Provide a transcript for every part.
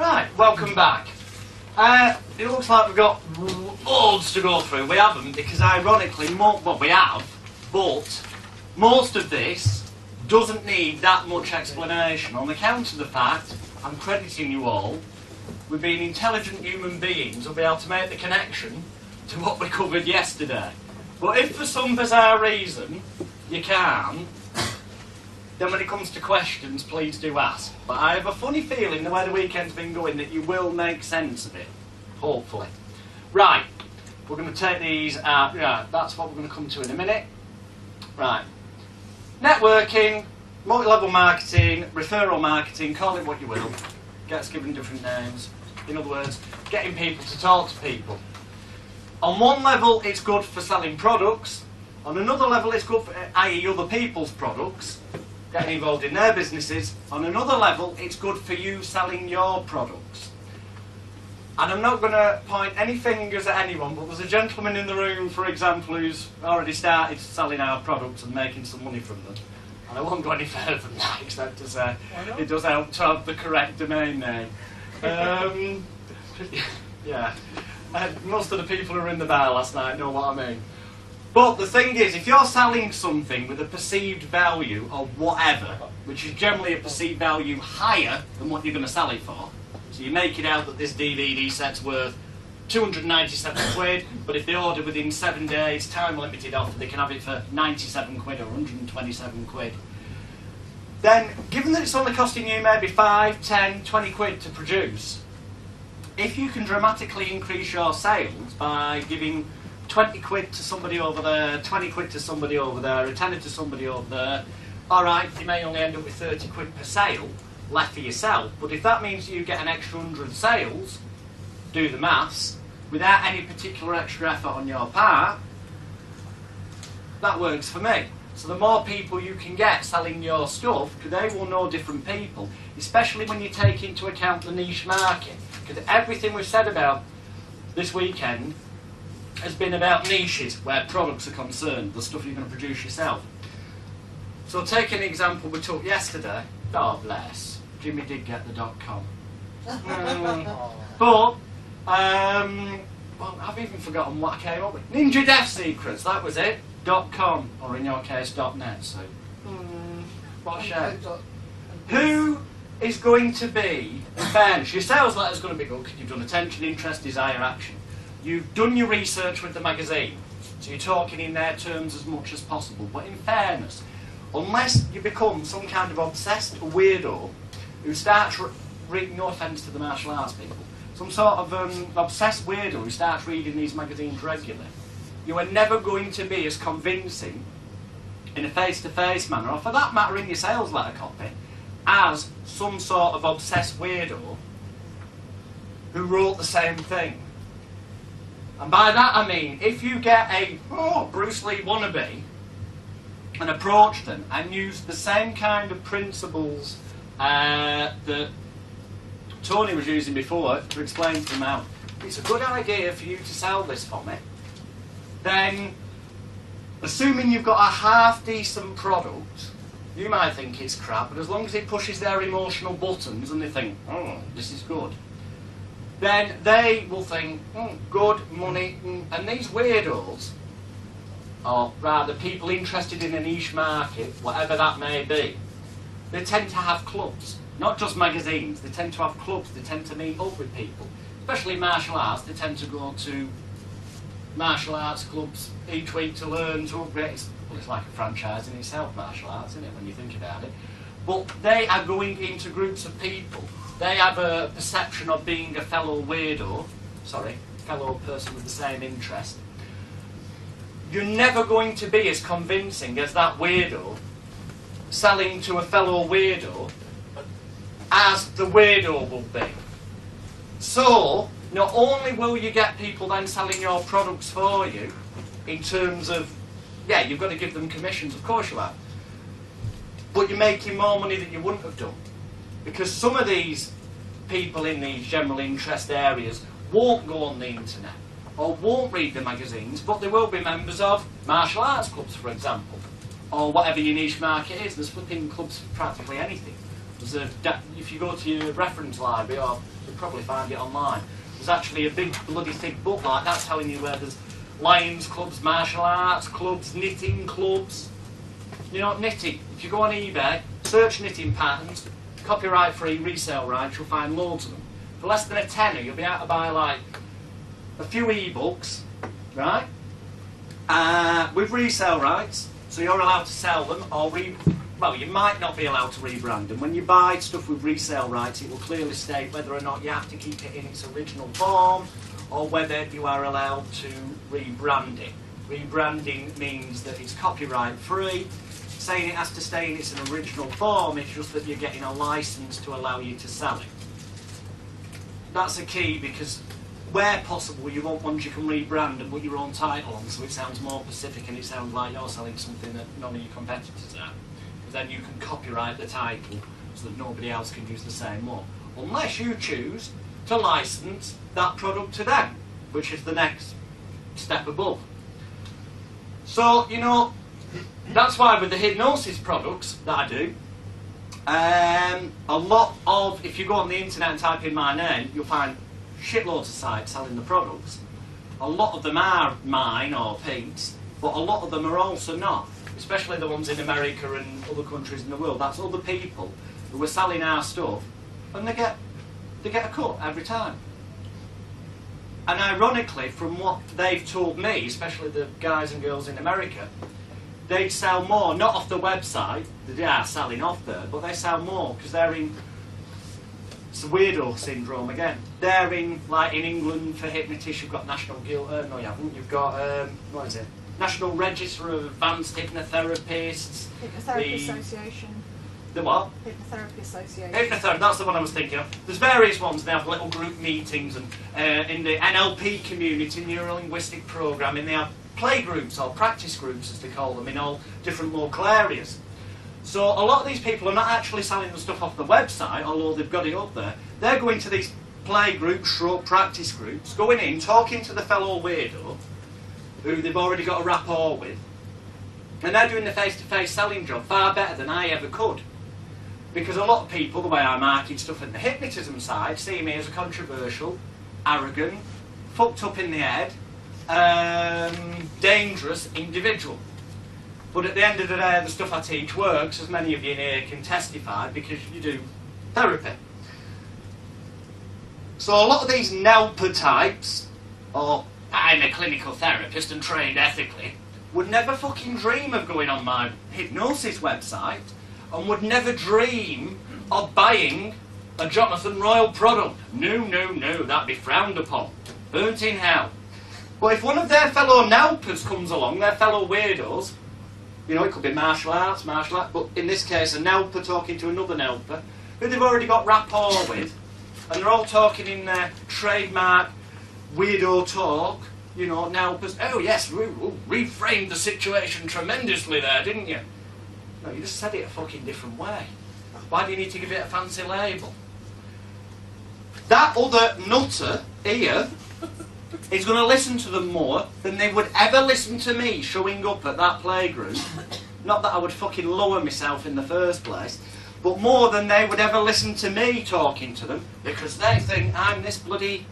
Right, welcome back. It looks like we've got loads to go through. We haven't, because ironically, well, we have, but most of this doesn't need that much explanation on account of the fact, I'm crediting you all, with being intelligent human beings who'll be able to make the connection to what we covered yesterday. But if for some bizarre reason you can't, then when it comes to questions, please do ask. But I have a funny feeling, the way the weekend's been going, that you will make sense of it. Hopefully. Right, we're going to take these out. Yeah, that's what we're going to come to in a minute. Right. Networking, multi-level marketing, referral marketing, call it what you will. Gets given different names. In other words, getting people to talk to people. On one level, it's good for selling products. On another level, it's good for, i.e. other people's products, getting involved in their businesses. On another level, it's good for you selling your products. And I'm not going to point any fingers at anyone, but there's a gentleman in the room, for example, who's already started selling our products and making some money from them. And I won't go any further than that, except to say it does help to have the correct domain name. Yeah. Most of the people who were in the bar last night know what I mean. But the thing is, if you're selling something with a perceived value or whatever, which is generally a perceived value higher than what you're going to sell it for, so you make it out that this DVD set's worth 297 quid, but if they order within 7 days, time limited offer, they can have it for 97 quid or 127 quid. Then, given that it's only costing you maybe 5, 10, 20 quid to produce, if you can dramatically increase your sales by giving 20 quid to somebody over there, 20 quid to somebody over there, a tenner to somebody over there, alright, you may only end up with 30 quid per sale left for yourself, but if that means you get an extra 100 sales, do the maths, without any particular extra effort on your part, that works for me. So the more people you can get selling your stuff, because they will know different people, especially when you take into account the niche market, because everything we've said about this weekend has been about niches where products are concerned, the stuff you're going to produce yourself. So take an example we took yesterday. Oh bless, Jimmy did get the .com. But well, I've even forgotten what I came up with. Ninja Death Secrets, that was it. .com, or in your case .net. So what a shame. Who is going to be, in fairness, your sales letter's going to be good because you've done attention, interest, desire, action. You've done your research with the magazine, so you're talking in their terms as much as possible. But in fairness, unless you become some kind of obsessed weirdo who starts reading, no offence to the martial arts people, some sort of obsessed weirdo who starts reading these magazines regularly, you are never going to be as convincing in a face-to-face manner, or for that matter in your sales letter copy, as some sort of obsessed weirdo who wrote the same thing. And by that I mean, if you get a Bruce Lee wannabe and approach them and use the same kind of principles that Tony was using before to explain to them how it's a good idea for you to sell this for me, then assuming you've got a half-decent product, you might think it's crap, but as long as it pushes their emotional buttons and they think, oh, this is good, then they will think, good, money, and these weirdos, or rather people interested in a niche market, whatever that may be, they tend to have clubs, not just magazines, they tend to have clubs, they tend to meet up with people, especially in martial arts, they tend to go to martial arts clubs each week to learn, to upgrade. Well, it's like a franchise in itself, martial arts, isn't it, when you think about it? But they are going into groups of people. They have a perception of being a fellow weirdo, fellow person with the same interest. You're never going to be as convincing as that weirdo selling to a fellow weirdo as the weirdo will be. So, not only will you get people then selling your products for you, in terms of, yeah, you've got to give them commissions, of course you have, but you're making more money than you wouldn't have done. Because some of these people in these general interest areas won't go on the internet, or won't read the magazines, but they will be members of martial arts clubs, for example, or whatever your niche market is. There's flipping clubs for practically anything. If you go to your reference library, or you'll probably find it online, there's actually a big bloody thick book like that telling you where there's Lions clubs, martial arts clubs, knitting clubs. You know, knitting. If you go on eBay, search knitting patterns, copyright free, resale rights, you'll find loads of them. For less than a tenner, you'll be able to buy like a few ebooks, right? With resale rights, so you're allowed to sell them, or well, you might not be allowed to rebrand them. When you buy stuff with resale rights, it will clearly state whether or not you have to keep it in its original form, or whether you are allowed to rebrand it. Rebranding means that it's copyright free. Saying it has to stay in its original form, it's just that you're getting a license to allow you to sell it. That's a key, because where possible you want ones you can rebrand and put your own title on, so it sounds more specific and it sounds like you're selling something that none of your competitors are. Because then you can copyright the title so that nobody else can use the same one. Unless you choose to license that product to them, which is the next step above. So, you know, that's why with the hypnosis products that I do, a lot of, if you go on the internet and type in my name, you'll find shitloads of sites selling the products. A lot of them are mine or Pete's, but a lot of them are also not, especially the ones in America and other countries in the world. That's other people who are selling our stuff, and they get a cut every time. And ironically, from what they've told me, especially the guys and girls in America, they sell more, not off the website, they are selling off there, but they sell more because they're in, it's the weirdo syndrome again. They're in, like in England for hypnotists, you've got National Guild, no you haven't, you've got, what is it? National Register of Advanced Hypnotherapists. Hypnotherapy Association. The what? Hypnotherapy Association. Hypnotherapy, that's the one I was thinking of. There's various ones, they have little group meetings, and in the NLP community, neuro-linguistic programming, they have play groups or practice groups as they call them in all different local areas. So a lot of these people are not actually selling the stuff off the website, although they've got it up there. They're going to these play groups, stroke practice groups, going in, talking to the fellow weirdo, who they've already got a rapport with, and they're doing the face-to-face selling job far better than I ever could. Because a lot of people, the way I market stuff in the hypnotism side, see me as a controversial, arrogant, fucked up in the head, dangerous individual. But at the end of the day, the stuff I teach works, as many of you here can testify, because you do therapy. So a lot of these NLP types, or I'm a clinical therapist and trained ethically, would never fucking dream of going on my hypnosis website, and would never dream of buying a Jonathan Royal product. No, no, no, that'd be frowned upon. Burnt in hell. But if one of their fellow NLPers comes along, their fellow weirdos, you know, it could be martial arts, but in this case a NLPer talking to another NLPer, who they've already got rapport with, and they're all talking in their trademark weirdo talk, you know, NLPers, oh yes, reframed the situation tremendously there, didn't you? No, you just said it a fucking different way. Why do you need to give it a fancy label? That other nutter here is going to listen to them more than they would ever listen to me showing up at that playgroup. Not that I would fucking lower myself in the first place, but more than they would ever listen to me talking to them, because they think I'm this bloody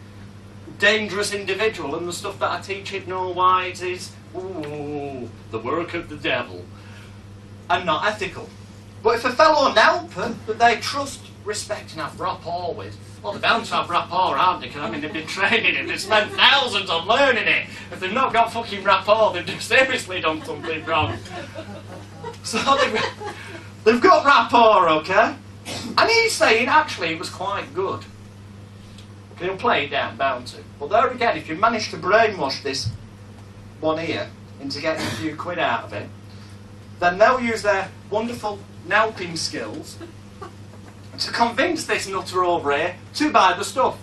dangerous individual, and the stuff that I teach hypno-wise is, ooh, the work of the devil, and not ethical. But if a fellow NLPer that they trust, respect and have rapport with, well, they're bound to have rapport, aren't they? Because, I mean, they've been training it, they've spent thousands on learning it. If they've not got fucking rapport, they've seriously done something wrong. So they've got rapport, okay? And he's saying, actually, it was quite good. He'll play it down, bound to. But there again, if you manage to brainwash this one here into getting a few quid out of it, then they'll use their wonderful NLPing skills to convince this nutter over here to buy the stuff.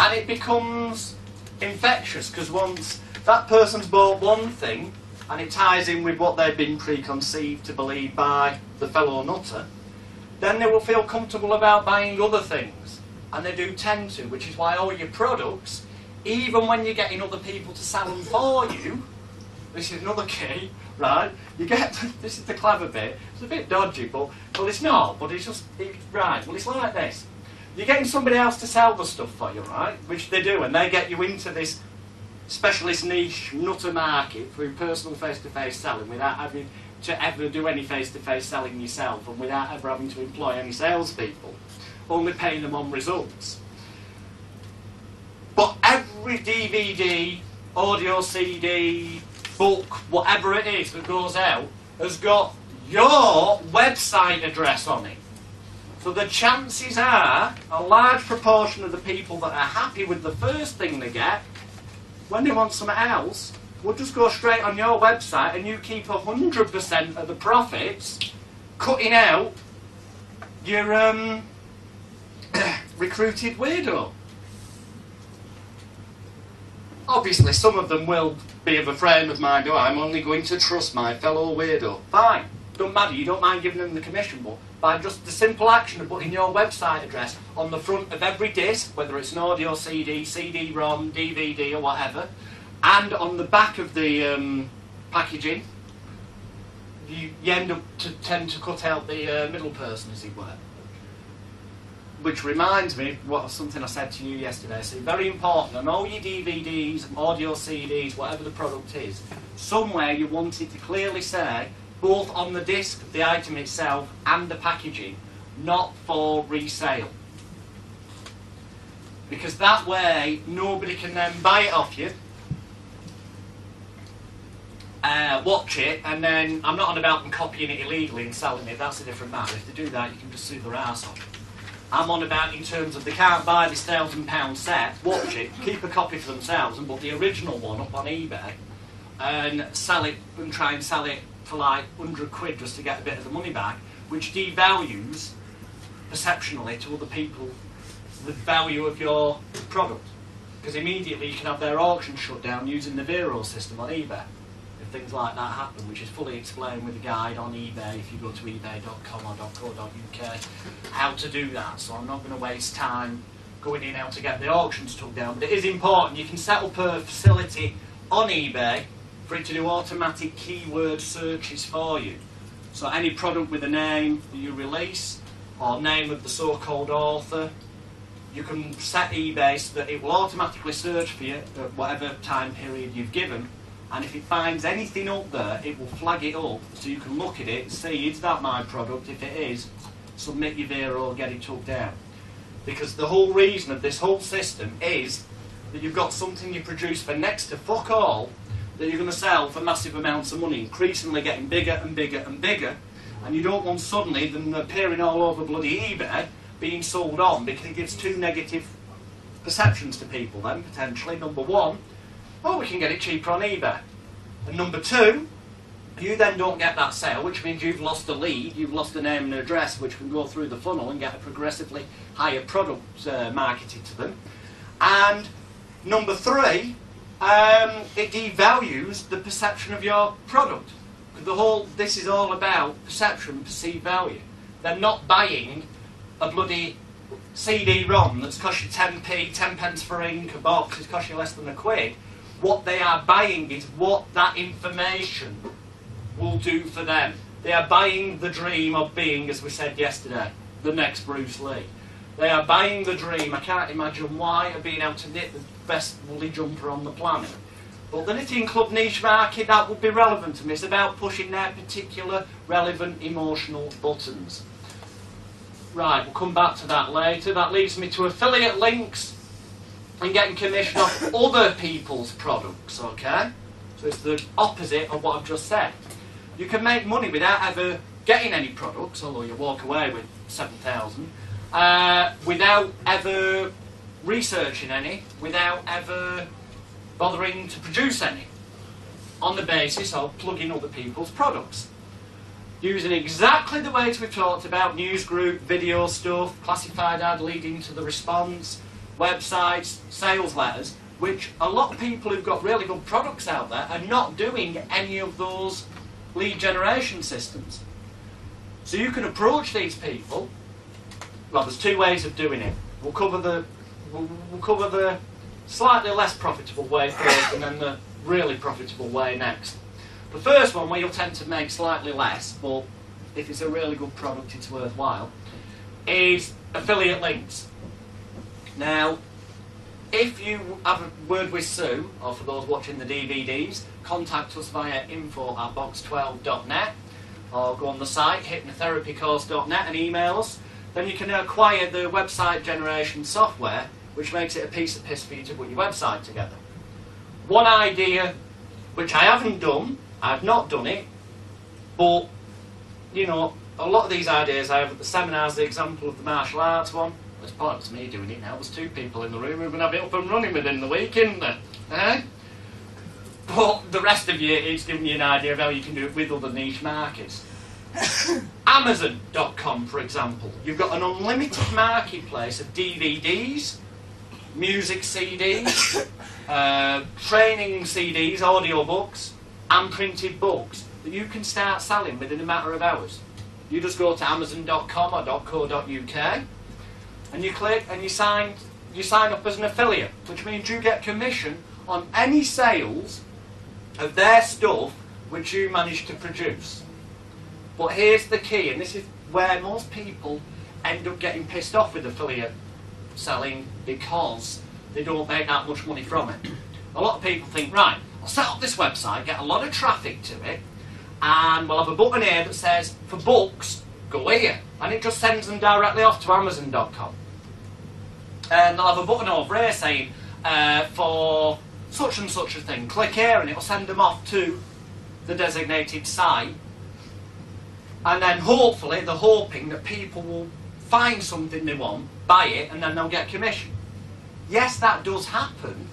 And it becomes infectious, because once that person's bought one thing, and it ties in with what they've been preconceived to believe by the fellow nutter, then they will feel comfortable about buying other things. And they do tend to, which is why all your products, even when you're getting other people to sell them for you, this is another key, right? You get, this is the clever bit, it's a bit dodgy, but, well it's not, but it's right, well it's like this. You're getting somebody else to sell the stuff for you, right? Which they do, and they get you into this specialist niche nutter market through personal face-to-face selling without having to ever do any face-to-face selling yourself and without ever having to employ any salespeople, only paying them on results. But every DVD, audio CD, book, whatever it is that goes out, has got your website address on it. So the chances are, a large proportion of the people that are happy with the first thing they get, when they want something else, will just go straight on your website and you keep 100% of the profits, cutting out your recruited weirdo. Obviously, some of them will be of a frame of mind, oh, I'm only going to trust my fellow weirdo. Fine, don't matter, you don't mind giving them the commission, but by just the simple action of putting your website address on the front of every disc, whether it's an audio CD, CD-ROM, DVD or whatever, and on the back of the packaging, you end up tend to cut out the middle person, as it were. Which reminds me of something I said to you yesterday. So very important, on all your DVDs, audio CDs, whatever the product is, somewhere you want it to clearly say, both on the disc, the item itself, and the packaging, not for resale. Because that way, nobody can then buy it off you, watch it, and then, I'm not on about them copying it illegally and selling it, that's a different matter. If they do that, you can just sue their arse off. I'm on about in terms of they can't buy this £1,000 set, watch it, keep a copy for themselves, and put the original one up on eBay, and sell it, and try and sell it for like 100 quid just to get a bit of the money back, which devalues, perceptionally, to other people, the value of your product. Because immediately you can have their auction shut down using the Vero system on eBay. If things like that happen, which is fully explained with a guide on eBay if you go to ebay.com or .co.uk how to do that, so I'm not going to waste time going in how to get the auctions took down. But it is important, you can set up a facility on eBay for it to do automatic keyword searches for you. So any product with a name that you release, or name of the so-called author, you can set eBay so that it will automatically search for you at whatever time period you've given, and if it finds anything up there, it will flag it up so you can look at it and see, is that my product? If it is, submit your Vero or get it took down. Because the whole reason of this whole system is that you've got something you produce for next to fuck all that you're going to sell for massive amounts of money, increasingly getting bigger and bigger and bigger, and you don't want suddenly them appearing all over bloody eBay being sold on, because it gives two negative perceptions to people then, potentially. Number one, oh, we can get it cheaper on eBay. And number two, you then don't get that sale, which means you've lost a lead, you've lost a name and an address, which can go through the funnel and get a progressively higher product marketed to them. And number three, it devalues the perception of your product. This is all about perception, perceived value. They're not buying a bloody CD-ROM that's cost you 10p, 10 pence for ink, a box, it's cost you less than £1. What they are buying is what that information will do for them. They are buying the dream of being, as we said yesterday, the next Bruce Lee. They are buying the dream, I can't imagine why, of being able to knit the best woolly jumper on the planet. But the knitting club niche market, that would be relevant to me. It's about pushing their particular relevant emotional buttons. Right, we'll come back to that later. That leads me to affiliate links and getting commission off other people's products, okay? So it's the opposite of what I've just said. You can make money without ever getting any products, although you walk away with 7,000, without ever researching any, without ever bothering to produce any, on the basis of plugging other people's products. Using exactly the ways we've talked about, news group, video stuff, classified ad leading to the response, websites, sales letters, which a lot of people who've got really good products out there are not doing any of those lead generation systems. So you can approach these people, well, there's two ways of doing it. We'll cover the slightly less profitable way first and then the really profitable way next. The first one, where you'll tend to make slightly less, but if it's a really good product, it's worthwhile, is affiliate links. Now, if you have a word with Sue, or for those watching the DVDs, contact us via info@box12.net, or go on the site, hypnotherapycourse.net, and email us. Then you can acquire the website generation software, which makes it a piece of piss for you to put your website together. One idea, which I haven't done, I've not done it, but, you know, a lot of these ideas I have at the seminars, the example of the martial arts one, it's pointless me doing it now, there's 2 people in the room who can have it up and running within the week, isn't there? Eh? But the rest of you, it's giving you an idea of how you can do it with other niche markets. Amazon.com, for example. You've got an unlimited marketplace of DVDs, music CDs, training CDs, audiobooks, and printed books that you can start selling within a matter of hours. You just go to Amazon.com or .co.uk, and you click and you sign up as an affiliate, which means you get commission on any sales of their stuff which you manage to produce. But here's the key, and this is where most people end up getting pissed off with affiliate selling, because they don't make that much money from it. A lot of people think, right, I'll set up this website, get a lot of traffic to it, and we'll have a button here that says, for books, go here. And it just sends them directly off to Amazon.com. And they'll have a button over here saying, for such and such a thing, click here, and it'll send them off to the designated site. And then hopefully they're hoping that people will find something they want, buy it, and then they'll get commission. Yes, that does happen,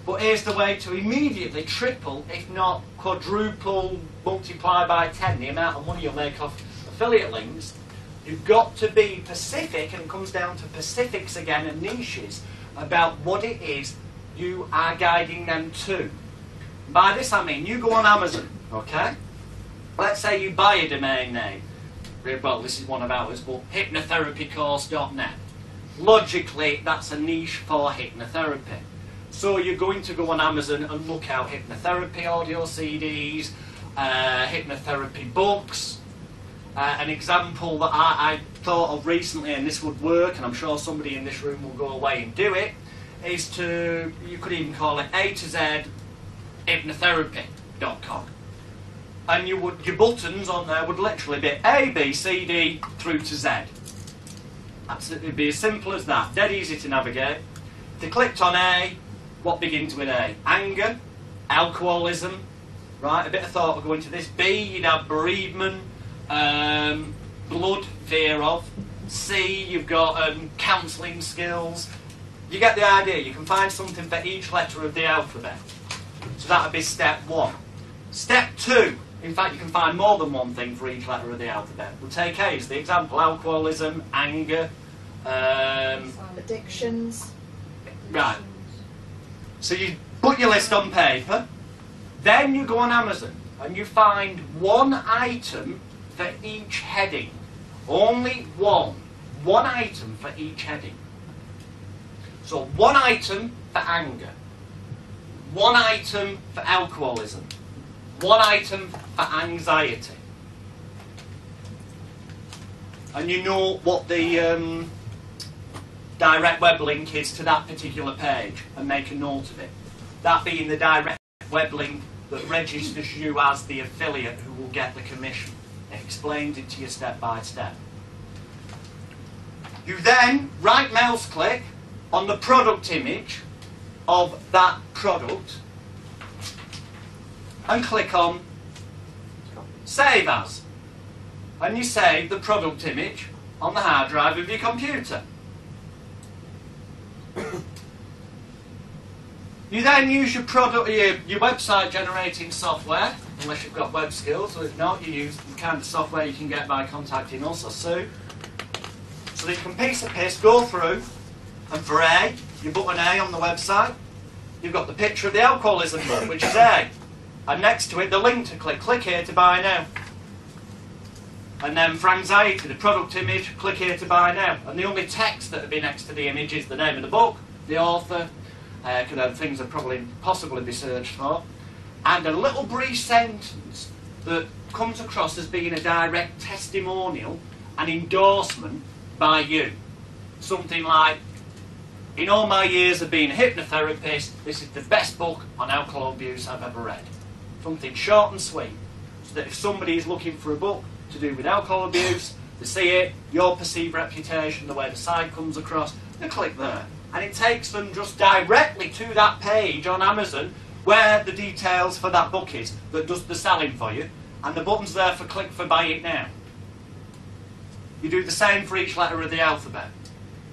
but here's the way to immediately triple, if not quadruple, multiply by 10 the amount of money you'll make off affiliate links. You've got to be specific, and it comes down to specifics again and niches, about what it is you are guiding them to. By this I mean, you go on Amazon, okay? Let's say you buy a domain name. Well, this is one of ours, but hypnotherapycourse.net. Logically, that's a niche for hypnotherapy. So you're going to go on Amazon and look out hypnotherapy audio CDs, hypnotherapy books. An example that I thought of recently, and this would work, and I'm sure somebody in this room will go away and do it, is you could even call it A to Z hypnotherapy.com. And your buttons on there would literally be A, B, C, D through to Z. It'd be as simple as that, dead easy to navigate. If you clicked on A, what begins with A? Anger, alcoholism, right, a bit of thought will go into this. B, you'd have bereavement, blood, fear of. C, you've got counselling skills. You get the idea, you can find something for each letter of the alphabet. So that would be step 1. Step 2, in fact you can find more than one thing for each letter of the alphabet. We'll take A as the example, alcoholism, anger, addictions. Right. So you put your list on paper, then you go on Amazon and you find one item for each heading. Only one item for each heading. So one item for anger, one item for alcoholism, one item for anxiety. And you know what the direct web link is to that particular page, and make a note of it. That being the direct web link that registers you as the affiliate who will get the commission. It explains it to you step by step. You then right mouse click on the product image of that product and click on Save As, and you save the product image on the hard drive of your computer. You then use your website generating software, unless you've got web skills, or if not, you use the kind of software you can get by contacting us or Sue. So that you can piece of piss go through, and for A, you button A on the website, you've got the picture of the alcoholism book, which is A, and next to it the link to click here to buy now. And then for anxiety, the product image, click here to buy now. And the only text that would be next to the image is the name of the book, the author, things that possibly be searched for. and a little brief sentence that comes across as being a direct testimonial and endorsement by you. Something like, in all my years of being a hypnotherapist, this is the best book on alcohol abuse I've ever read. Something short and sweet, so that if somebody is looking for a book to do with alcohol abuse, they see it, your perceived reputation, the way the site comes across, they click there. And it takes them just directly to that page on Amazon where the details for that book is, that does the selling for you, and the button's there for click for buy it now. You do the same for each letter of the alphabet.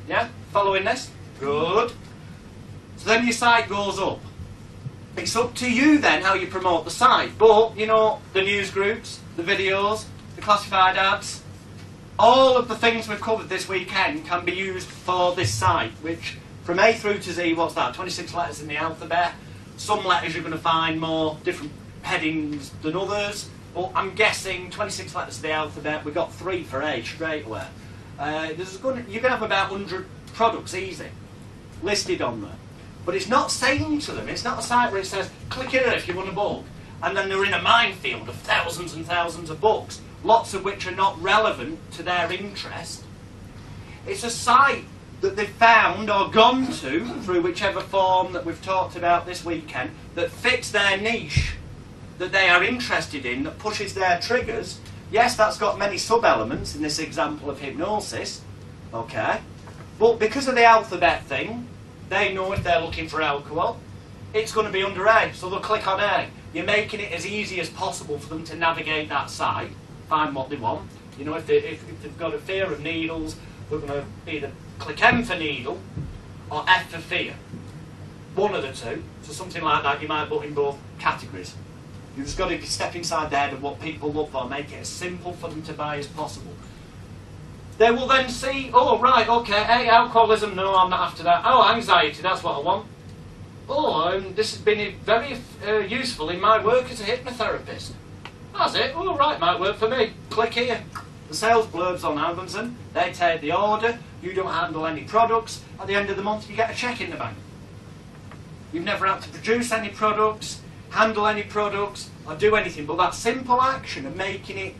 Yeah? Following this? Good. So then your site goes up. It's up to you then how you promote the site. But, you know, the news groups, the videos, the classified ads, all of the things we've covered this weekend can be used for this site, which from A through to Z, what's that? 26 letters in the alphabet. Some letters you're going to find more different headings than others. But I'm guessing 26 letters of the alphabet, we've got 3 for A straight away. You're going to have about 100 products easy listed on there. But it's not saying to them, it's not a site where it says, click here if you want a book. And then they're in a minefield of thousands and thousands of books, lots of which are not relevant to their interest. It's a site that they've found or gone to, through whichever form that we've talked about this weekend, that fits their niche, that they are interested in, that pushes their triggers. Yes, that's got many sub-elements in this example of hypnosis, okay? But because of the alphabet thing, they know if they're looking for alcohol, it's going to be under A, so they'll click on A. You're making it as easy as possible for them to navigate that site, find what they want. You know, if they've got a fear of needles, they're going to either click M for needle or F for fear. One of the two. So something like that you might put in both categories. You've just got to step inside the head of what people look for, make it as simple for them to buy as possible. They will then see, oh right, okay, hey, alcoholism, no, I'm not after that. Oh, anxiety, that's what I want. Oh, this has been very useful in my work as a hypnotherapist. That's it, oh right, might work for me. Click here. The sales blurbs on Amazon, they take the order, you don't handle any products, at the end of the month you get a cheque in the bank. You've never had to produce any products, handle any products, or do anything, but that simple action of making it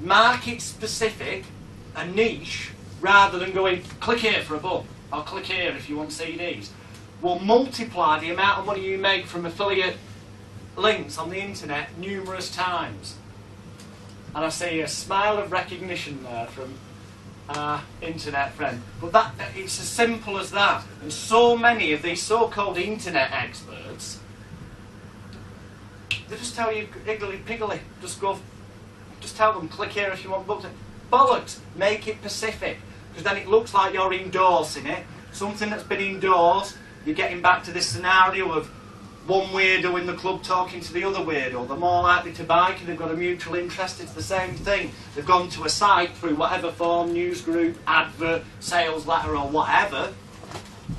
market specific and niche, rather than going, click here for a book, or click here if you want CDs, will multiply the amount of money you make from affiliate links on the internet numerous times. And I see a smile of recognition there from our internet friend. But it's as simple as that. And so many of these so-called internet experts, they just tell you higgly-piggly, just tell them, click here if you want books. Bollocks, make it specific, because then it looks like you're endorsing it. Something that's been endorsed, you're getting back to this scenario of one weirdo in the club talking to the other weirdo. They're more likely to buy because they've got a mutual interest. It's the same thing. They've gone to a site through whatever form, news group, advert, sales letter or whatever,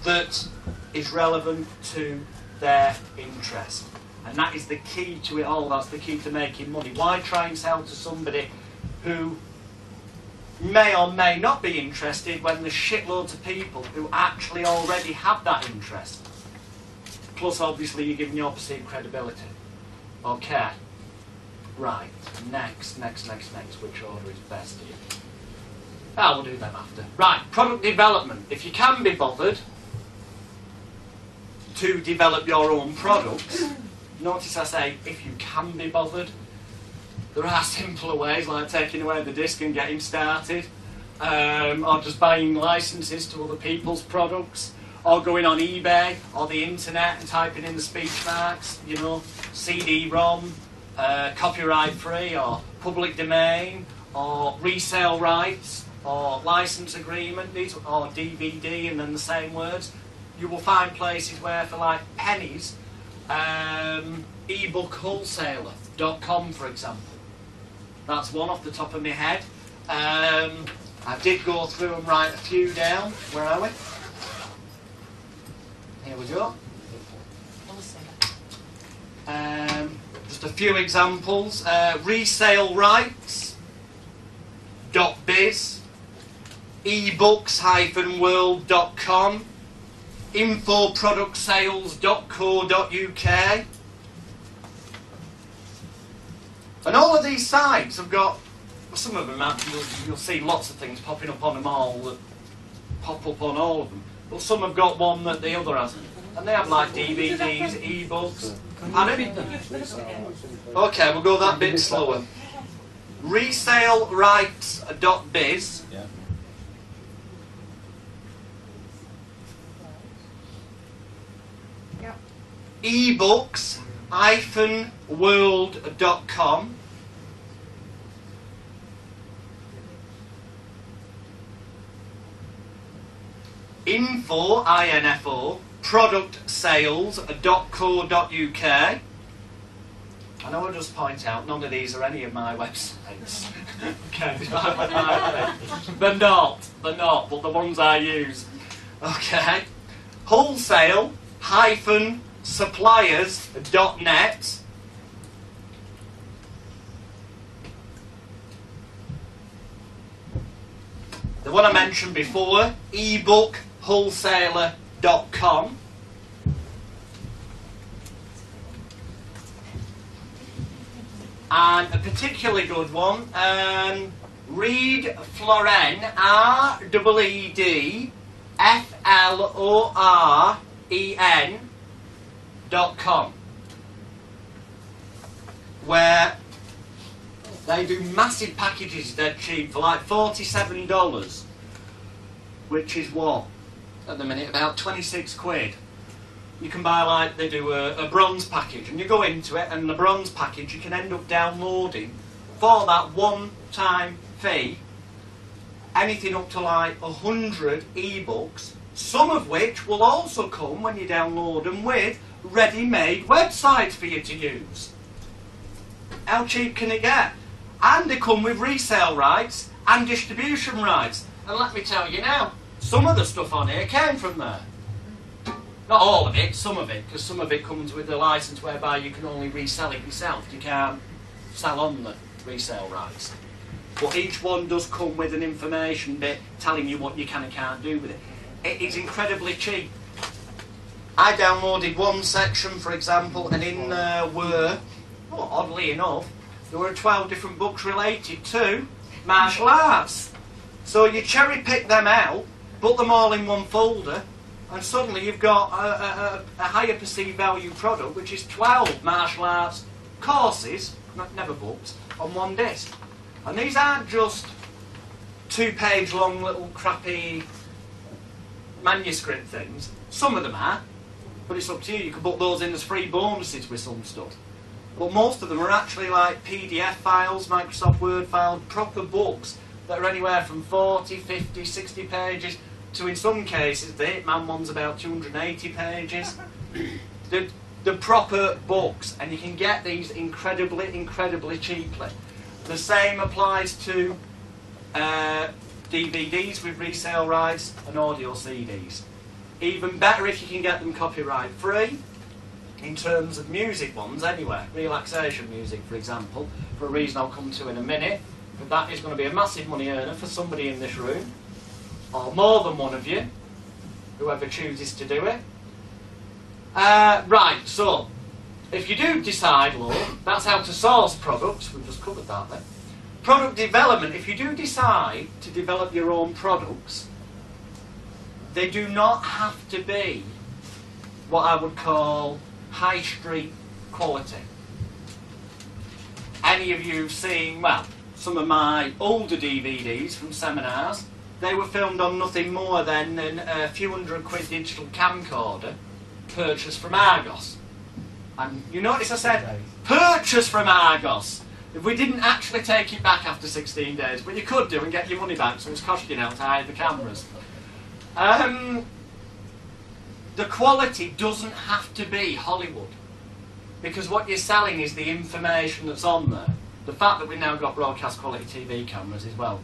that is relevant to their interest. And that is the key to it all. That's the key to making money. Why try and sell to somebody who may or may not be interested when there's shitloads of people who actually already have that interest? Plus, obviously, you're giving your perceived credibility. Okay. Right. Next. Which order is best here? Ah, we'll do them after. Right. Product development. If you can be bothered to develop your own products, notice I say, if you can be bothered. There are simpler ways, like taking away the disc and getting started, or just buying licenses to other people's products, or going on eBay or the internet and typing in the speech marks, you know, CD-ROM, copyright free, or public domain, or resale rights, or license agreement, or DVD, and then the same words. You will find places where, for like pennies, ebookwholesaler.com, for example. That's one off the top of my head. I did go through and write a few down. Where are we? Here we go. Just a few examples. Resale rights.biz, ebooks-world.com, infoproductsales.co.uk, And all of these sites have got, some of them have, you'll see lots of things popping up on them all that pop up on all of them. But some have got one that the other hasn't. And they have like DVDs, e-books. Okay, we'll go that bit slower. ResaleRights.biz. Yeah. Yep. ebooks-world.com. info productsales.co.uk. And I will just point out, none of these are any of my websites. Okay, they're not, but the ones I use. Okay, wholesale-suppliers.net. The one I mentioned before, ebookwholesaler.com. And a particularly good one, Reed Floren, REEDFLOREN.com, where they do massive packages dead cheap for like $47, which is what, at the minute, about 26 quid. You can buy, like, they do a bronze package, and you go into it, and the bronze package you can end up downloading for that one-time fee anything up to like 100 ebooks, some of which will also come when you download them with ready-made websites for you to use. How cheap can it get? And they come with resale rights and distribution rights. And let me tell you now, some of the stuff on here came from there. Not all of it, some of it, because some of it comes with a license whereby you can only resell it yourself. You can't sell on the resale rights. But each one does come with an information bit telling you what you can and can't do with it. It is incredibly cheap. I downloaded one section, for example, and in there were, well, oddly enough, there were 12 different books related to martial arts. So you cherry pick them out, put them all in one folder, and suddenly you've got a higher perceived value product, which is 12 martial arts courses, never books, on one disc. And these aren't just 2-page long little crappy manuscript things. Some of them are, but it's up to you. You can put those in as free bonuses with some stuff. But most of them are actually like PDF files, Microsoft Word files, proper books that are anywhere from 40, 50, 60 pages to, in some cases, the Hitman one's about 280 pages. The proper books, and you can get these incredibly, incredibly cheaply. The same applies to DVDs with resale rights and audio CDs. Even better if you can get them copyright free, in terms of music ones anyway. Relaxation music, for example, for a reason I'll come to in a minute. But that is going to be a massive money earner for somebody in this room, or more than one of you, whoever chooses to do it. Right, so, if you do decide, Lord, that's how to source products, we've just covered that then. Product development, if you do decide to develop your own products, they do not have to be what I would call high street quality. Any of you seen, well, some of my older DVDs from seminars, they were filmed on nothing more than a few £100 digital camcorder purchased from Argos. And you notice I said purchase from Argos. If we didn't actually take it back after 16 days, but you could do and get your money back, so it's cost you now to hide the cameras. The quality doesn't have to be Hollywood, because what you're selling is the information that's on there. The fact that we've now got broadcast quality TV cameras as well,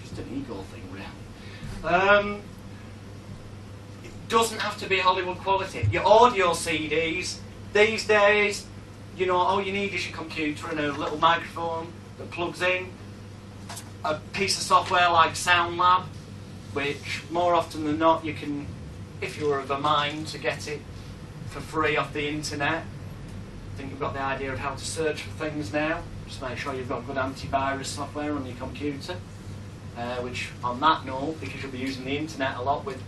just an ego thing really. It doesn't have to be Hollywood quality. Your audio CDs, these days, you know, all you need is your computer and a little microphone that plugs in, a piece of software like SoundLab, which more often than not you can, if you're of a mind, to get it for free off the internet. I think you've got the idea of how to search for things now. just make sure you've got good antivirus software on your computer. Which, on that note, because you'll be using the internet a lot with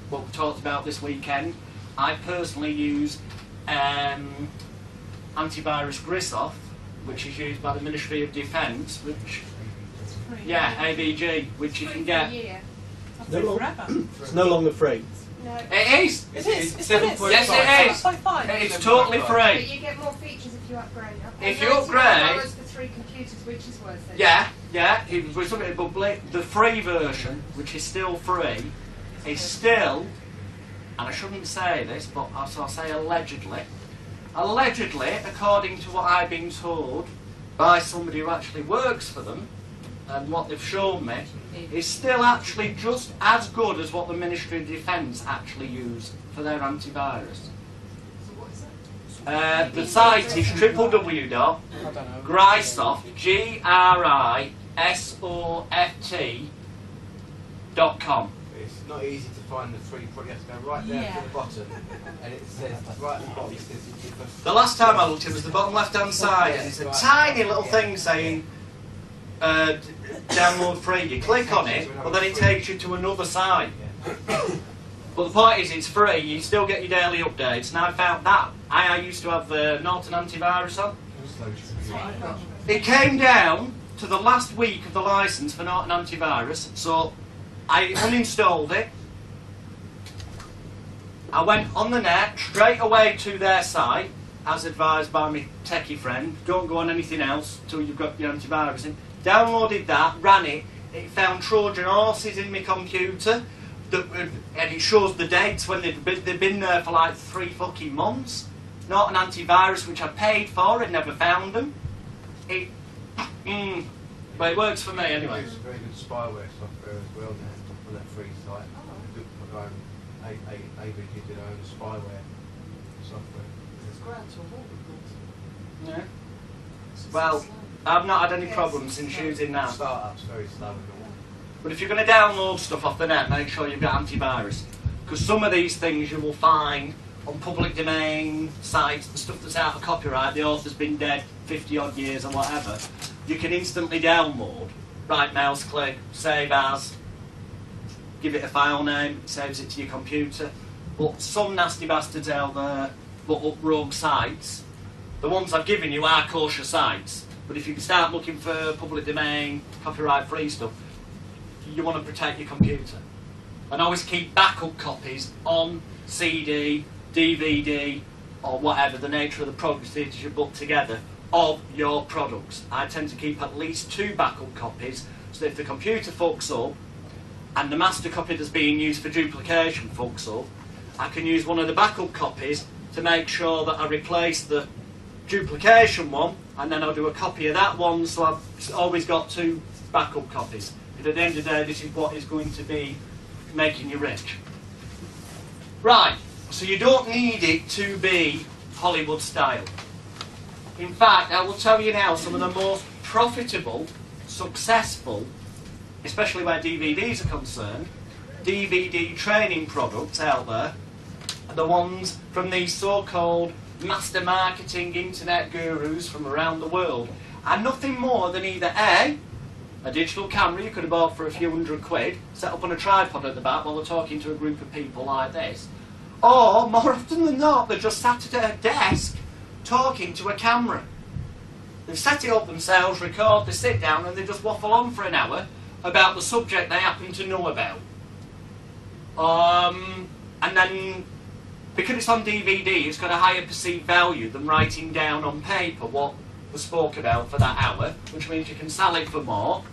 what we talked about this weekend, I personally use antivirus Grisoff, which is used by the Ministry of Defence, which, yeah, ABG, which you can get. It's no longer free. No. It is! It is! Yes, it is! It's totally free. But you get more features if you upgrade. If you upgrade... for 3 computers, which is worth it. Yeah, we're talking about the free version, which is still free, is still, and I shouldn't say this, but I'll say allegedly, according to what I've been told by somebody who actually works for them, and what they've shown me, is still actually just as good as what the Ministry of Defence actually use for their antivirus. So what is that? The site is www.grisoft, grisoft.com. It's not easy to find the free product. You have to go right down to the bottom, and it says right at the bottom. It says the last time I looked, it was the bottom left-hand side, and it's a tiny little thing saying download free. You click on it, but then it takes you to another site. But the point is, it's free. You still get your daily updates. And I found that I used to have Norton antivirus on. It came down to the last week of the license for Norton antivirus, so I uninstalled it. I went on the net straight away to their site, as advised by my techie friend. Don't go on anything else until you've got your antivirus in. Downloaded that, ran it. It found Trojan horses in my computer, and it shows the dates when they've been there for like 3 fucking months. Not an antivirus which I paid for, and never found them. But it works for me anyway. It's very good spyware software as well now on that free site. ABG did their own spyware software. It's grants or what? Yeah. Well, I've not had any problems since using that. Startups very slow. But if you're going to download stuff off the net, make sure you've got antivirus. Because some of these things you will find on public domain sites, the stuff that's out of copyright, the author's been dead 50 odd years or whatever, you can instantly download. Right mouse click, save as, give it a file name, it saves it to your computer. But some nasty bastards out there put up rogue sites. The ones I've given you are kosher sites. But if you can start looking for public domain, copyright free stuff, you want to protect your computer. And always keep backup copies on CD, DVD, or whatever the nature of the products that you put together of your products. I tend to keep at least 2 backup copies, so that if the computer fucks up and the master copy that's being used for duplication fucks up, I can use one of the backup copies to make sure that I replace the duplication one, and then I'll do a copy of that one, so I've always got 2 backup copies. But at the end of the day, this is what is going to be making you rich. Right, so you don't need it to be Hollywood style. In fact, I will tell you now, some of the most profitable, successful, especially where DVDs are concerned, DVD training products out there are the ones from these so-called master marketing internet gurus from around the world, and nothing more than either A, a digital camera you could have bought for a few £100, set up on a tripod at the back while they're talking to a group of people like this, or more often than not they're just sat at a desk talking to a camera. They've set it up themselves, record, they sit down and they just waffle on for an hour about the subject they happen to know about. And then, because it's on DVD, it's got a higher perceived value than writing down on paper what was spoke about for that hour, which means you can sell it for more.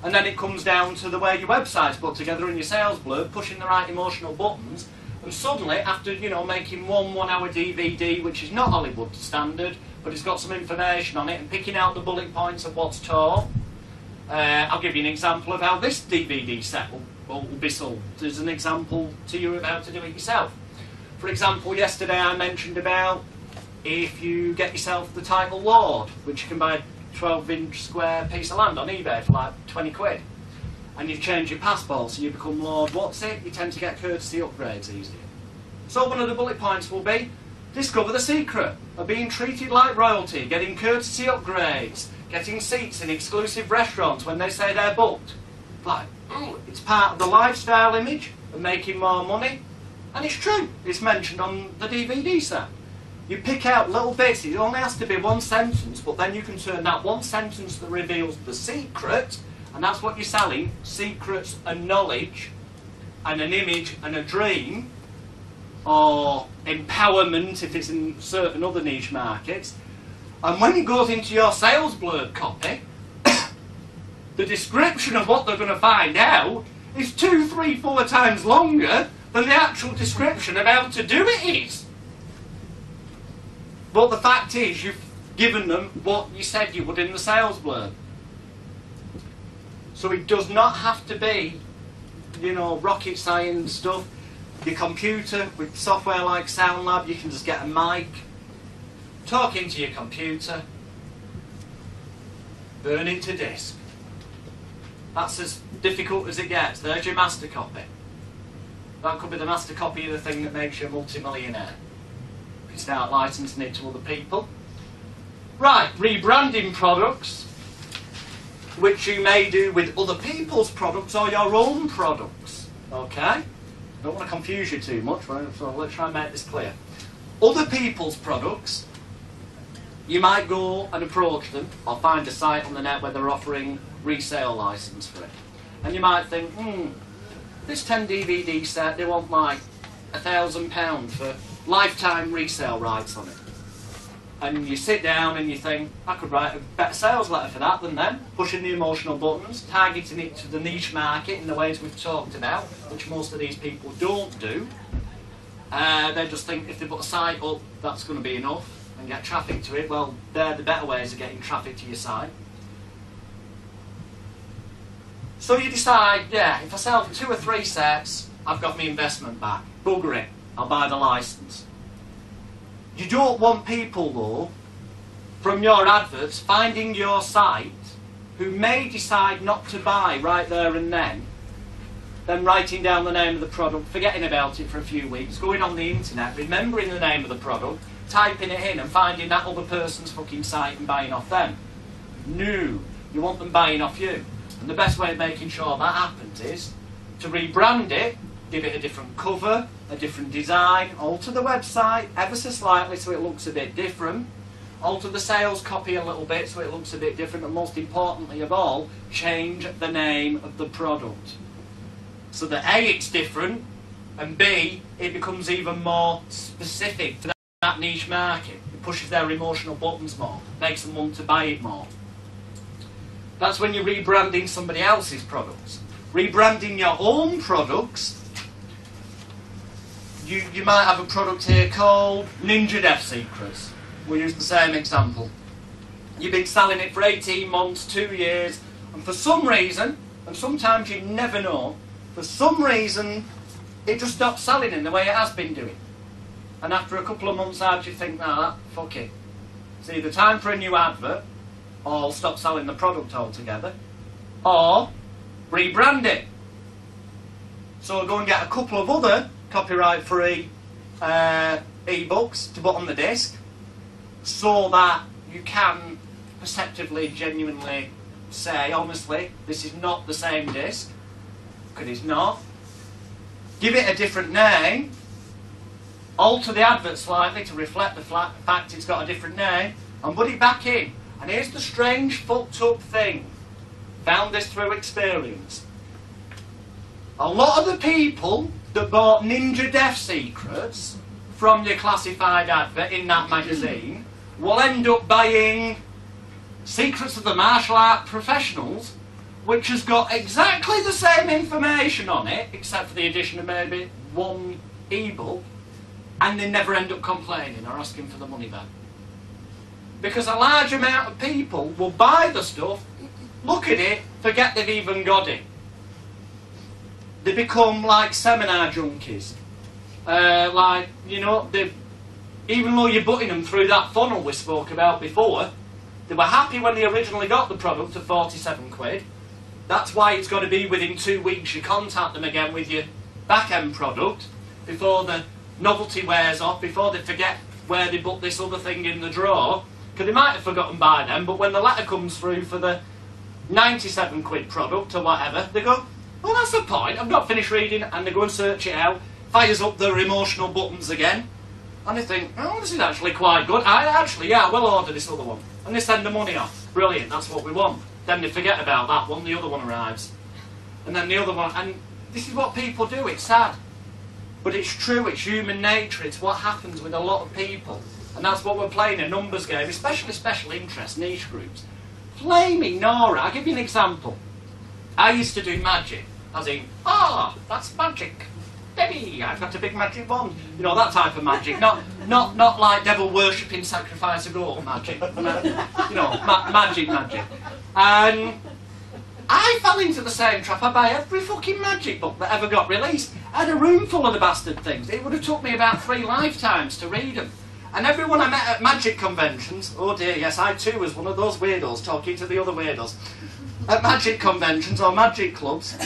And then it comes down to the way your website's put together and your sales blurb, pushing the right emotional buttons, and suddenly, after, you know, making one 1-hour DVD, which is not Hollywood standard, but it's got some information on it, and picking out the bullet points of what's taught. I'll give you an example of how this DVD set will be sold. There's an example to you of how to do it yourself. For example, yesterday I mentioned about if you get yourself the title Lord, which you can buy a 12-inch square piece of land on eBay for like 20 quid, and you've changed your passport so you become Lord what's it, you tend to get courtesy upgrades easier. So one of the bullet points will be, discover the secret of being treated like royalty, getting courtesy upgrades, getting seats in exclusive restaurants when they say they're booked. Like, it's part of the lifestyle image of making more money. And it's true, it's mentioned on the DVD set. You pick out little bits, it only has to be one sentence, but then you can turn that one sentence that reveals the secret, and that's what you're selling, secrets and knowledge, and an image and a dream, or empowerment if it's in certain other niche markets. And when it goes into your sales blurb copy, the description of what they're going to find out is 2, 3, 4 times longer than the actual description of how to do it is. But the fact is, you've given them what you said you would in the sales blurb. So it does not have to be, you know, rocket science stuff. Your computer, with software like SoundLab, you can just get a mic, talk into your computer, burn it to disk. That's as difficult as it gets. There's your master copy. That could be the master copy of the thing that makes you a multi-millionaire. You can start licensing it to other people. Right, rebranding products, which you may do with other people's products or your own products. Okay? Don't want to confuse you too much, so let's try and make this clear. Other people's products, you might go and approach them or find a site on the net where they're offering resale license for it. And you might think, this 10 DVD set, they want like £1,000 for lifetime resale rights on it. And you sit down and you think, I could write a better sales letter for that than them, pushing the emotional buttons, targeting it to the niche market in the ways we've talked about, which most of these people don't do. They just think if they put a site up, that's going to be enough, and get traffic to it. Well, they're the better ways of getting traffic to your site. So you decide, yeah, if I sell 2 or 3 sets, I've got my investment back. Bugger it, I'll buy the license. You don't want people, though, from your adverts finding your site who may decide not to buy right there and then writing down the name of the product, forgetting about it for a few weeks, going on the internet, remembering the name of the product, typing it in and finding that other person's fucking site and buying off them. No, you want them buying off you. And the best way of making sure that happens is to rebrand it, give it a different cover, a different design, alter the website ever so slightly so it looks a bit different, alter the sales copy a little bit so it looks a bit different, and most importantly of all, change the name of the product. So that A, it's different, and B, it becomes even more specific to that niche market. It pushes their emotional buttons more, makes them want to buy it more. That's when you're rebranding somebody else's products. Rebranding your own products, you might have a product here called Ninja Death Secrets. We'll use the same example. You've been selling it for 18 months, 2 years, and for some reason, and sometimes you never know, for some reason, it just stops selling in the way it has been doing. And after a couple of months out, you think, nah, fuck it. It's either time for a new advert, or stop selling the product altogether, or rebrand it. So go and get a couple of other copyright-free e-books to put on the disc, so that you can perceptively, genuinely say, honestly, this is not the same disc, because it's not. Give it a different name, alter the advert slightly to reflect the fact it's got a different name, and put it back in. And here's the strange, fucked up thing. Found this through experience. A lot of the people that bought Ninja Death Secrets from your classified advert in that magazine will end up buying Secrets of the Martial Art Professionals, which has got exactly the same information on it, except for the addition of maybe one ebook, and they never end up complaining or asking for the money back. Because a large amount of people will buy the stuff, look at it, forget they've even got it. They become like seminar junkies. Like, you know, even though you're putting them through that funnel we spoke about before, they were happy when they originally got the product at 47 quid. That's why it's got to be within 2 weeks you contact them again with your back-end product, before the novelty wears off, before they forget where they put this other thing in the drawer, because they might have forgotten by then, but when the letter comes through for the 97 quid product or whatever, they go, well, that's the point, I've not finished reading, and they go and search it out, fires up their emotional buttons again, and they think, oh, this is actually quite good. I will order this other one. And they send the money off. Brilliant, that's what we want. Then they forget about that one, the other one arrives. And then the other one, and this is what people do, it's sad. But it's true, it's human nature, it's what happens with a lot of people. And that's what we're playing, a numbers game, especially special interest, niche groups. Flaming Nora, I'll give you an example. I used to do magic, as in, that's magic. Baby, I've got a big magic wand. You know, that type of magic. Not like devil worshipping, sacrifice a goat magic. You know, magic. And I fell into the same trap. I buy every fucking magic book that ever got released. I had a room full of the bastard things. It would have took me about 3 lifetimes to read them. And everyone I met at magic conventions, oh dear, yes, I too was one of those weirdos talking to the other weirdos. At magic conventions or magic clubs,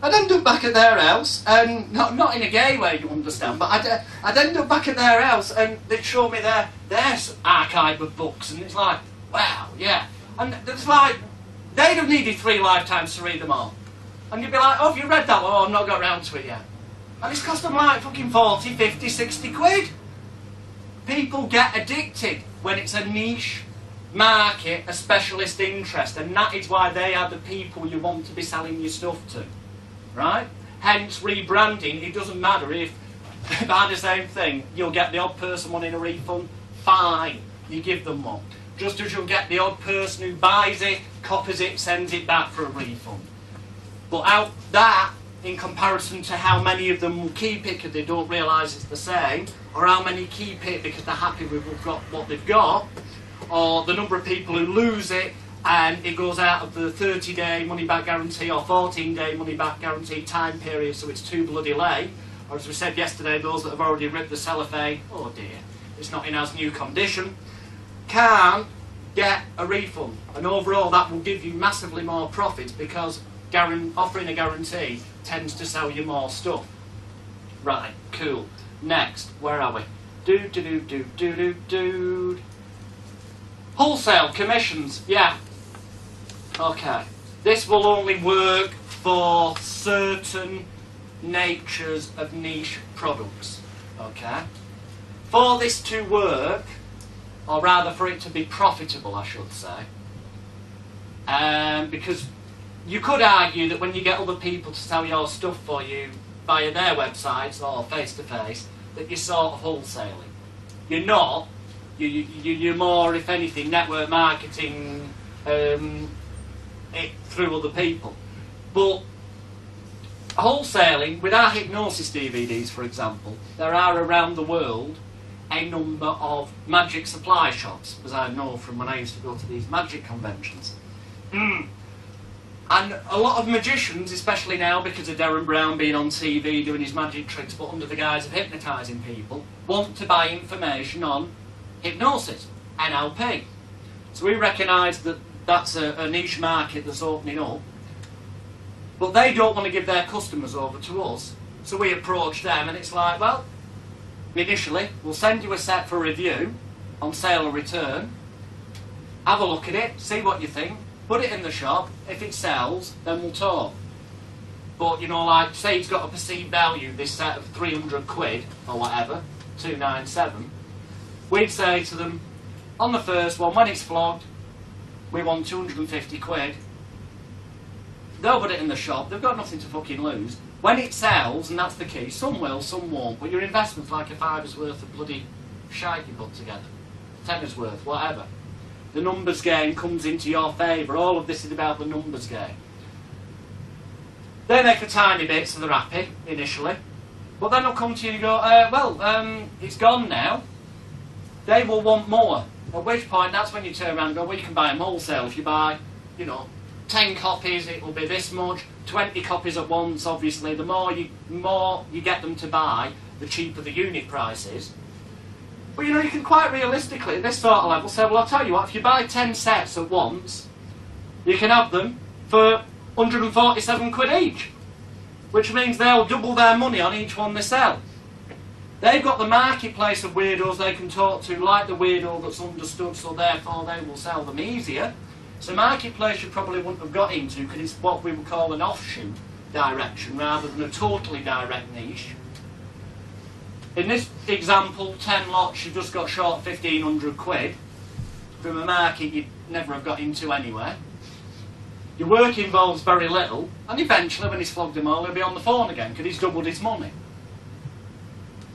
I'd end up back at their house, and not in a gay way, you understand, but I'd end up back at their house, and they'd show me their archive of books, and it's like, wow, yeah. And it's like, they'd have needed 3 lifetimes to read them all. And you'd be like, oh, have you read that one? Oh, I've not got round to it yet. And it's cost them like fucking 40, 50, 60 quid. People get addicted when it's a niche market, a specialist interest, and that is why they are the people you want to be selling your stuff to. Right? Hence, rebranding, it doesn't matter if buy the same thing, you'll get the odd person wanting a refund, fine, you give them one. Just as you'll get the odd person who buys it, copies it, sends it back for a refund. But out that, in comparison to how many of them will keep it because they don't realise it's the same, or how many keep it because they're happy with what they've got, or the number of people who lose it, and it goes out of the 30-day money-back guarantee or 14-day money-back guarantee time period, so it's too bloody late. Or as we said yesterday, those that have already ripped the cellophane, oh dear, it's not in as new condition, can get a refund. And overall, that will give you massively more profits because offering a guarantee tends to sell you more stuff. Right, cool. Next, where are we? Wholesale commissions, yeah. Okay, this will only work for certain natures of niche products, okay? For this to work, or rather for it to be profitable, I should say, because you could argue that when you get other people to sell your stuff for you via their websites or face-to-face, that you're sort of wholesaling. You're not. You're more, if anything, network marketing it through other people. But wholesaling, with our hypnosis DVDs, for example, there are around the world a number of magic supply shops, as I know from when I used to go to these magic conventions. And a lot of magicians, especially now because of Darren Brown being on TV doing his magic tricks but under the guise of hypnotising people, want to buy information on hypnosis, NLP. So we recognise that that's a niche market that's opening up, but they don't want to give their customers over to us, so we approach them and it's like, well, initially we'll send you a set for review on sale or return, have a look at it, see what you think, put it in the shop, if it sells then we'll talk. But you know, like say it's got a perceived value, this set of 300 quid or whatever, 297, we'd say to them, on the first one, when it's flogged, we want 250 quid. They'll put it in the shop, they've got nothing to fucking lose. When it sells, and that's the key, some will, some won't, but your investment's like a $5's worth of bloody shite you put together. 10's worth, whatever. The numbers game comes into your favour. All of this is about the numbers game. They make a tiny bit, so they're happy, initially. But then they'll come to you and go, it's gone now. They will want more. At which point, that's when you turn around and go, well, you can buy them wholesale. If you buy, 10 copies, it will be this much. 20 copies at once, obviously. The more you get them to buy, the cheaper the unit price is. But, you can quite realistically, at this sort of level, say, well, I'll tell you what, if you buy 10 sets at once, you can have them for 147 quid each. Which means they'll double their money on each one they sell. They've got the marketplace of weirdos they can talk to, like the weirdo that's understood, so therefore they will sell them easier. So marketplace you probably wouldn't have got into because it's what we would call an offshoot direction rather than a totally direct niche. In this example, 10 lots, you've just got short 1,500 quid from a market you'd never have got into anyway. Your work involves very little, and eventually when he's flogged them all, he'll be on the phone again because he's doubled his money.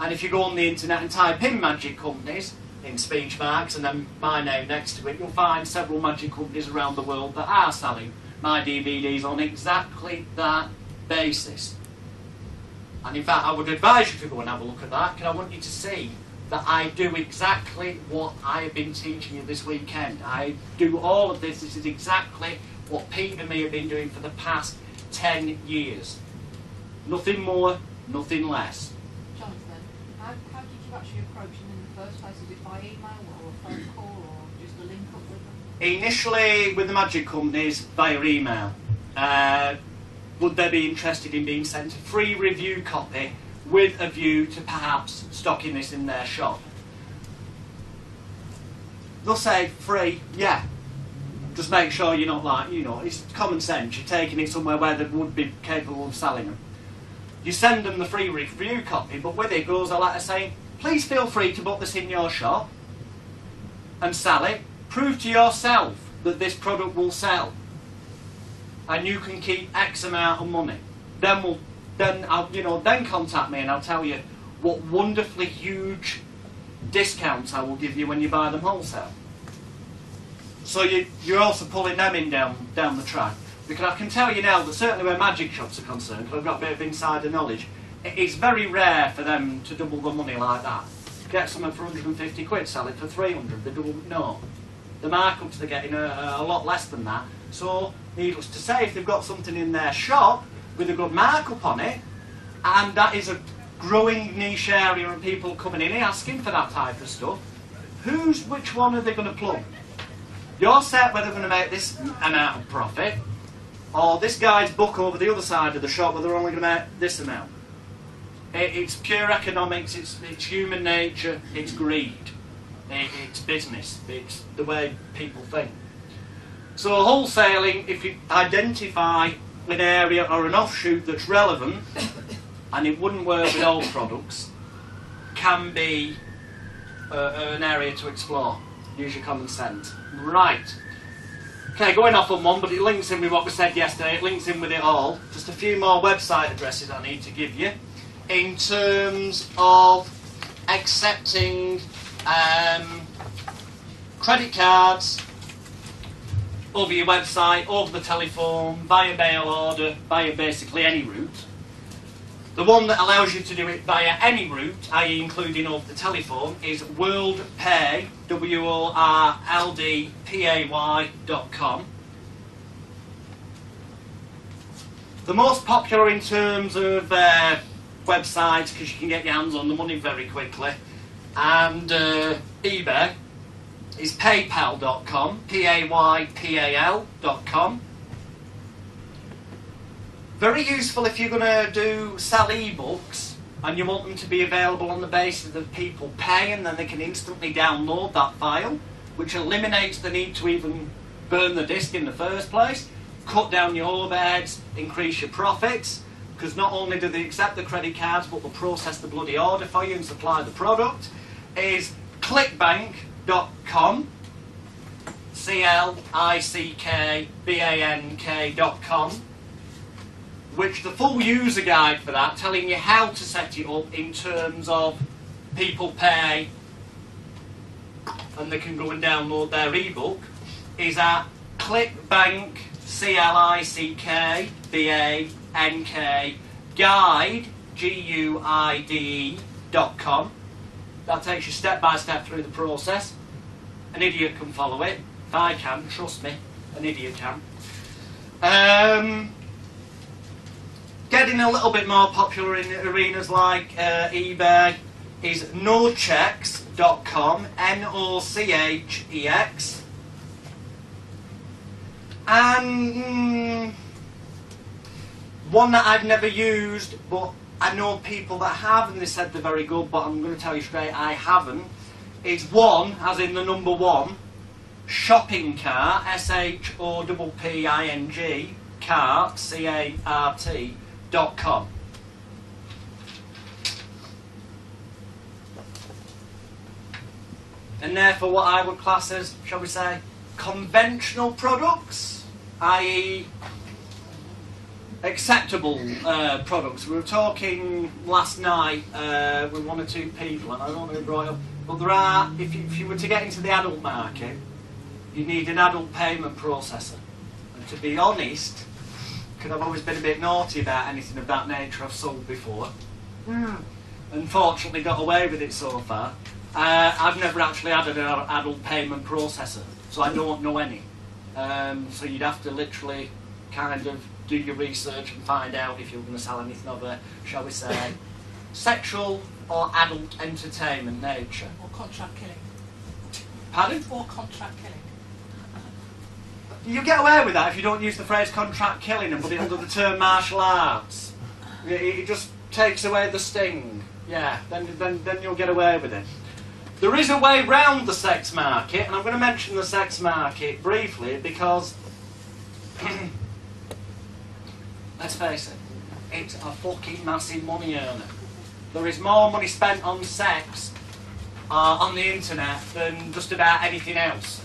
And if you go on the internet and type in magic companies, in speech marks and then my name next to it, you'll find several magic companies around the world that are selling my DVDs on exactly that basis. And in fact, I would advise you to go and have a look at that, because I want you to see that I do exactly what I have been teaching you this weekend. I do all of this. This is exactly what Pete and me have been doing for the past 10 years. Nothing more, nothing less. Jonathan, how did you actually approach them in the first place? Is it by email or a phone call or just a link up with them? Initially, with the magic companies, via email. Would they be interested in being sent a free review copy with a view to perhaps stocking this in their shop? They'll say, free, yeah. Just make sure you're not like, you know, it's common sense. You're taking it somewhere where they would be capable of selling them. You send them the free review copy, but with it goes a letter saying, please feel free to put this in your shop and sell it. Prove to yourself that this product will sell. And you can keep X amount of money. Then contact me and I'll tell you what wonderfully huge discounts I will give you when you buy them wholesale. So you're also pulling them in down the track. Because I can tell you now that certainly where magic shops are concerned, because I've got a bit of insider knowledge, it's very rare for them to double the money like that. Get something for 150 quid, sell it for 300, they double, no. The markups they're getting are a lot less than that. So, needless to say, if they've got something in their shop with a good markup on it, and that is a growing niche area and people coming in asking for that type of stuff, which one are they going to plug? You're set where they're going to make this amount of profit, or this guy's book over the other side of the shop where they're only going to make this amount. It's pure economics, it's human nature, it's greed, it's business, it's the way people think. So wholesaling, if you identify an area or an offshoot that's relevant, and it wouldn't work with all products, can be an area to explore. Use your common sense. Right. Okay, going off on one, but it links in with what we said yesterday, it links in with it all. Just a few more website addresses I need to give you. In terms of accepting credit cards, over your website, over the telephone, via mail order, via basically any route. The one that allows you to do it via any route, i.e. including over the telephone, is WorldPay, WorldPay.com. The most popular in terms of websites, because you can get your hands on the money very quickly, and eBay, is paypal.com, Paypal.com. Very useful if you're going to sell ebooks and you want them to be available on the basis that people pay and then they can instantly download that file, which eliminates the need to even burn the disc in the first place, cut down your overheads, increase your profits, because not only do they accept the credit cards but they'll process the bloody order for you and supply the product, is clickbank.com, clickbank.com, which the full user guide for that, telling you how to set it up in terms of people pay and they can go and download their ebook, is at clickbank, clickbank, guide, guide.com. That takes you step by step through the process. An idiot can follow it. If I can, trust me, an idiot can. Getting a little bit more popular in arenas like eBay is nochex.com, Nochex. And one that I've never used, but I know people that have, and they said they're very good, but I'm going to tell you straight, I haven't. It's one, as in the number one, shopping cart, SHOPPING, cart, CART.com. And therefore what I would class as, shall we say, conventional products, i.e. acceptable products. We were talking last night with one or two people, and I don't know who brought it up, but there are, if you were to get into the adult market, you need an adult payment processor. And to be honest, because I've always been a bit naughty about anything of that nature I've sold before, unfortunately got away with it so far, I've never actually had an adult payment processor, so I don't know any. So you'd have to literally kind of do your research and find out if you're going to sell anything of a, shall we say, sexual or adult entertainment nature. Or contract killing. Pardon? Or contract killing. You get away with that if you don't use the phrase contract killing and put it under the term martial arts. It just takes away the sting. Yeah, then you'll get away with it. There is a way round the sex market, and I'm going to mention the sex market briefly because, let's face it, it's a fucking massive money earner. There is more money spent on sex on the internet than just about anything else.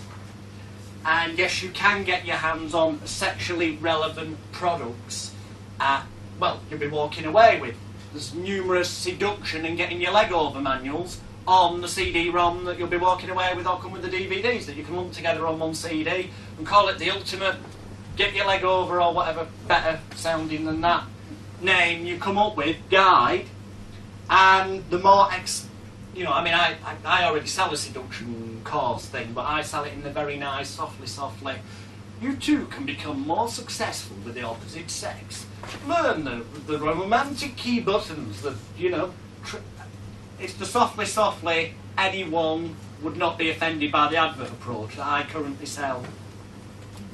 And yes, you can get your hands on sexually relevant products well, you'll be walking away with. There's numerous seduction and getting your leg over manuals on the CD-ROM that you'll be walking away with, or come with the DVDs that you can lump together on one CD and call it the ultimate get your leg over, or whatever better sounding than that name you come up with, guide. And the more you know, I mean, I already sell a seduction course thing, but I sell it in the very nice, softly. You too can become more successful with the opposite sex. Learn the romantic key buttons that, you know, it's the softly, anyone would not be offended by the advert approach that I currently sell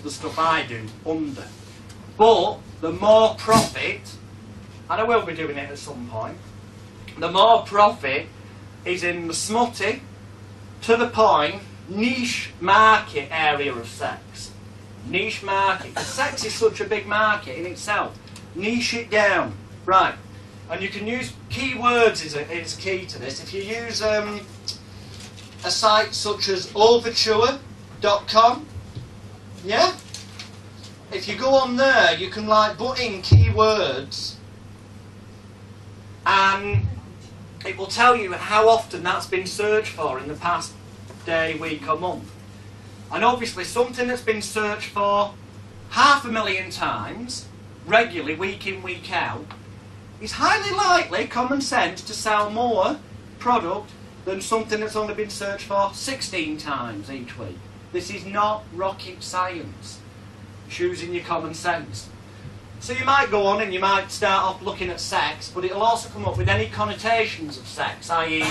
the stuff I do under. But the more profit, and I will be doing it at some point, the more profit is in the smutty, to the point, niche market area of sex. Niche market, because sex is such a big market in itself. Niche it down. Right. And you can use keywords is key to this. If you use a site such as overture.com, yeah? If you go on there, you can like put in keywords and it will tell you how often that's been searched for in the past day, week or month. And obviously something that's been searched for 500,000 times, regularly, week in, week out, is highly likely, common sense, to sell more product than something that's only been searched for 16 times each week. This is not rocket science. It's using your common sense. So you might go on and you might start off looking at sex, but it'll also come up with any connotations of sex, i.e.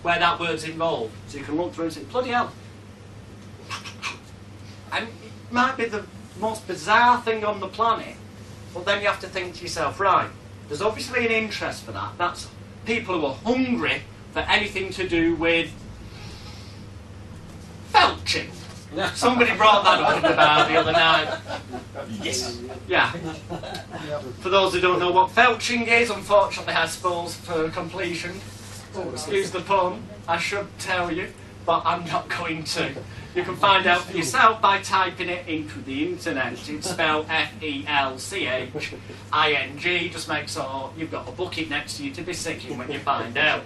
where that word's involved. So you can look through and say, bloody hell. And it might be the most bizarre thing on the planet, but then you have to think to yourself, right, there's obviously an interest for that. That's people who are hungry for anything to do with felching. Somebody brought that up in the bar the other night. Yes. Yeah. For those who don't know what felching is, unfortunately, I suppose, for completion, excuse the pun, I should tell you, but I'm not going to. You can find out for yourself by typing it into the internet. It's spelled F-E-L-C-H-I-N-G. Just make sure you've got a bucket next to you to be sicking when you find out.